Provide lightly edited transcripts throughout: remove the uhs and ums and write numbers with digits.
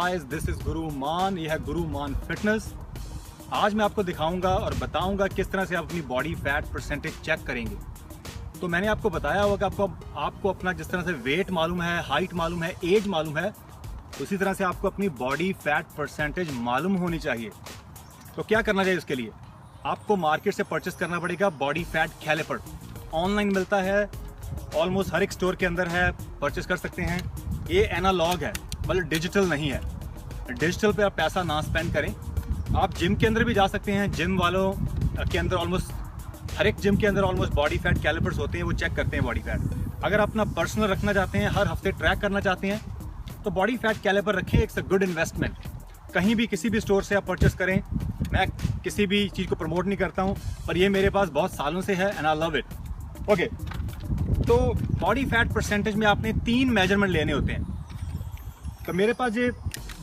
Guys, this is गुरु मान। ये है गुरु मान फिटनेस। आज मैं आपको दिखाऊंगा और बताऊंगा किस तरह से आप अपनी बॉडी फैट परसेंटेज चेक करेंगे। तो मैंने आपको बताया होगा कि आपको अपना जिस तरह से वेट मालूम है, हाइट मालूम है, एज मालूम है, उसी तरह से आपको अपनी बॉडी फैट परसेंटेज मालूम होनी चाहिए। तो क्या करना चाहिए उसके लिए? आपको मार्केट से परचेस करना पड़ेगा बॉडी फैट कैलिपर। ऑनलाइन मिलता है, ऑलमोस्ट हर एक स्टोर के अंदर है, परचेस कर सकते हैं। ये एनालॉग है, मतलब डिजिटल नहीं है। डिजिटल पे आप पैसा ना स्पेंड करें। आप जिम के अंदर भी जा सकते हैं। जिम वालों के अंदर ऑलमोस्ट हर एक जिम के अंदर ऑलमोस्ट बॉडी फैट कैलिपर्स होते हैं, वो चेक करते हैं बॉडी फैट। अगर आप अपना पर्सनल रखना चाहते हैं, हर हफ्ते ट्रैक करना चाहते हैं, तो बॉडी फैट कैलिपर रखें। It's a good investment. कहीं भी किसी भी स्टोर से आप परचेस करें। मैं किसी भी चीज़ को प्रमोट नहीं करता हूँ, पर ये मेरे पास बहुत सालों से है and I love it. Okay, तो बॉडी फैट परसेंटेज में आपने 3 मेजरमेंट लेने होते हैं। तो मेरे पास ये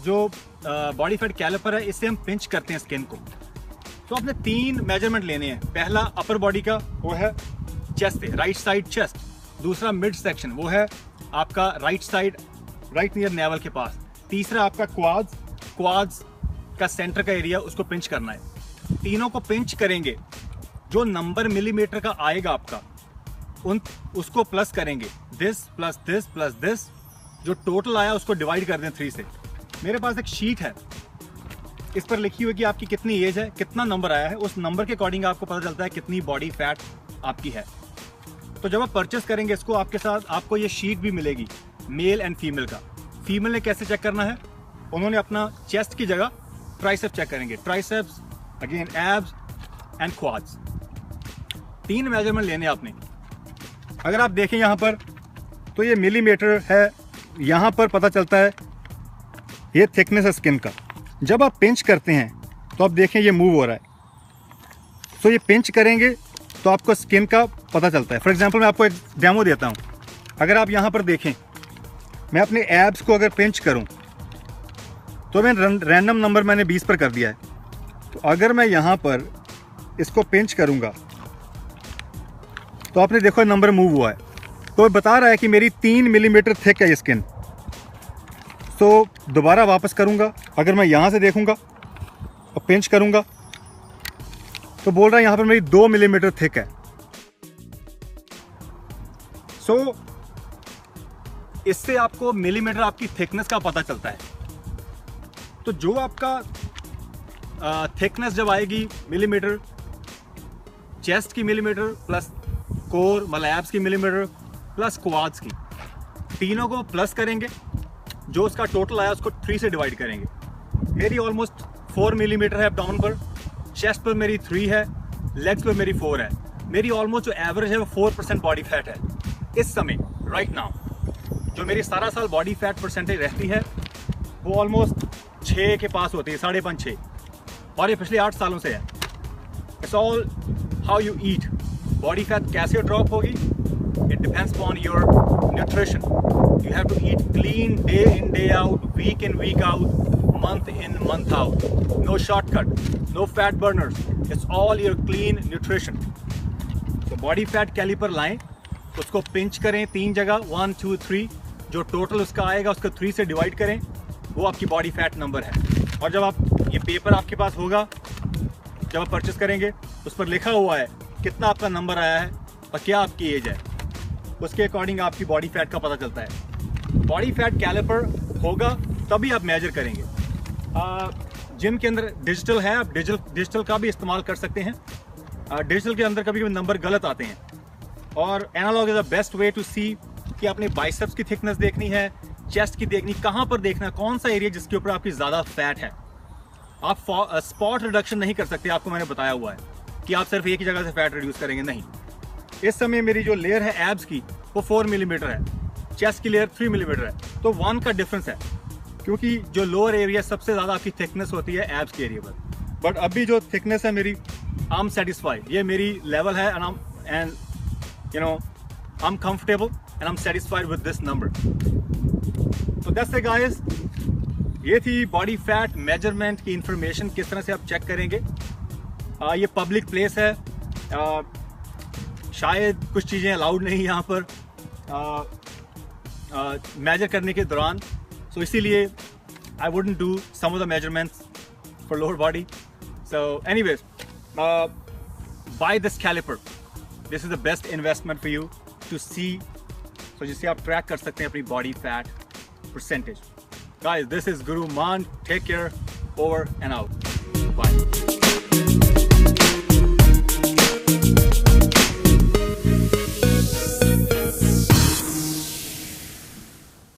जो बॉडी फैट कैलिपर है, इससे हम पिंच करते हैं स्किन को। तो आपने 3 मेजरमेंट लेने हैं। पहला अपर बॉडी का, वो है चेस्ट पे, राइट साइड चेस्ट। दूसरा मिड सेक्शन, वो है आपका right side, right near naval के पास। तीसरा आपका क्वाड्स का सेंटर का एरिया, उसको पिंच करना है। तीनों को पिंच करेंगे, जो नंबर मिलीमीटर का आएगा आपका, उसको प्लस करेंगे। This plus this plus this, जो टोटल आया उसको डिवाइड कर दें 3 से। मेरे पास एक शीट है, इस पर लिखी हुई कि आपकी कितनी एज है, कितना नंबर आया है। उस नंबर के अकॉर्डिंग आपको पता चलता है कितनी बॉडी फैट आपकी है। तो जब आप परचेस करेंगे इसको, आपके साथ आपको ये शीट भी मिलेगी मेल एंड फीमेल का। फीमेल ने कैसे चेक करना है? उन्होंने अपना चेस्ट की जगह ट्राइसेप्स चेक करेंगे। Triceps, again abs and quads. 3 measurement लेने आपने। अगर आप देखें यहाँ पर, तो ये मिलीमीटर है। यहाँ पर पता चलता है ये थिकनेस है स्किन का। जब आप पिंच करते हैं तो आप देखें ये मूव हो रहा है। तो ये पिंच करेंगे तो आपको स्किन का पता चलता है। फॉर एग्जांपल मैं आपको एक डेमो देता हूँ। अगर आप यहाँ पर देखें, मैं अपने एब्स को अगर पिंच करूँ तो मैं रैंडम नंबर मैंने 20 पर कर दिया है। तो अगर मैं यहाँ पर इसको पिंच करूँगा तो आपने देखो नंबर मूव हुआ है। तो बता रहा है कि मेरी 3 मिलीमीटर थिक है ये स्किन। तो दोबारा वापस करूँगा, अगर मैं यहाँ से देखूँगा और पिंच करूँगा तो बोल रहा है यहाँ पर मेरी 2 मिलीमीटर थिक है। सो इससे आपको मिलीमीटर आपकी थिकनेस का पता चलता है। तो जो आपका थिकनेस जब आएगी मिलीमीटर, चेस्ट की मिलीमीटर प्लस कोर मतलब एब्स की मिलीमीटर प्लस क्वाड्स की, तीनों को प्लस करेंगे। जो उसका टोटल आया उसको 3 से डिवाइड करेंगे। मेरी ऑलमोस्ट 4 मिलीमीटर है एब्डोमेन पर, चेस्ट पर मेरी 3 है, लेग्स पर मेरी 4 है। मेरी ऑलमोस्ट जो एवरेज है वो 4% बॉडी फैट है इस समय, राइट नाउ। जो मेरी सारा साल बॉडी फैट परसेंटेज रहती है वो ऑलमोस्ट 6 के पास होती है, 5.5 6, और ये पिछले 8 सालों से है। It's all how you eat. Body fat कैसे ड्रॉप होगी? It depends upon your nutrition. You have to eat clean day in day out, week in week out, month in month out. No shortcut, no fat burners, it's all your clean nutrition. तो body fat caliper लाएं, उसको pinch करें 3 जगह, 1 2 3, जो total उसका आएगा उसको 3 से डिवाइड करें, वो आपकी बॉडी फैट नंबर है। और जब आप ये पेपर आपके पास होगा, जब आप परचेस करेंगे, उस पर लिखा हुआ है कितना आपका नंबर आया है और क्या आपकी एज है। उसके अकॉर्डिंग आपकी बॉडी फैट का पता चलता है। बॉडी फैट कैलिपर होगा तभी आप मेजर करेंगे। जिम के अंदर डिजिटल है, आप डिजिटल का भी इस्तेमाल कर सकते हैं। डिजिटल के अंदर कभी कभी नंबर गलत आते हैं, और analogue is the best way to see कि आपने बाइसेप्स की थिकनेस देखनी है, चेस्ट की देखनी, कहाँ पर देखना है, कौन सा एरिया जिसके ऊपर आपकी ज़्यादा फैट है। आप स्पॉट रिडक्शन नहीं कर सकते, आपको मैंने बताया हुआ है कि आप सिर्फ एक ही जगह से फैट रिड्यूस करेंगे, नहीं। इस समय मेरी जो लेयर है एब्स की, वो 4 मिलीमीटर है, चेस्ट की लेयर 3 मिलीमीटर है। तो 1 का डिफरेंस है, क्योंकि जो लोअर एरिया सबसे ज़्यादा आपकी थिकनेस होती है एब्स के एरिया पर। बट अभी जो थिकनेस है मेरी, आई एम सेटिस्फाइड। ये मेरी लेवल है and you know I am comfortable and I am satisfied with this number. तो दैट्स इट गाइस। ये थी बॉडी फैट मेजरमेंट की इंफॉर्मेशन, किस तरह से आप चेक करेंगे। ये पब्लिक प्लेस है, शायद कुछ चीज़ें अलाउड नहीं यहाँ पर मेजर करने के दौरान, सो इसीलिए I wouldn't do some of the measurements for lower body. So anyways, buy this caliper. This is the best investment for you to see. So जिससे आप track कर सकते हैं अपनी body fat percentage. Guys, this is Guru Maan. Take care. Over and out. Bye.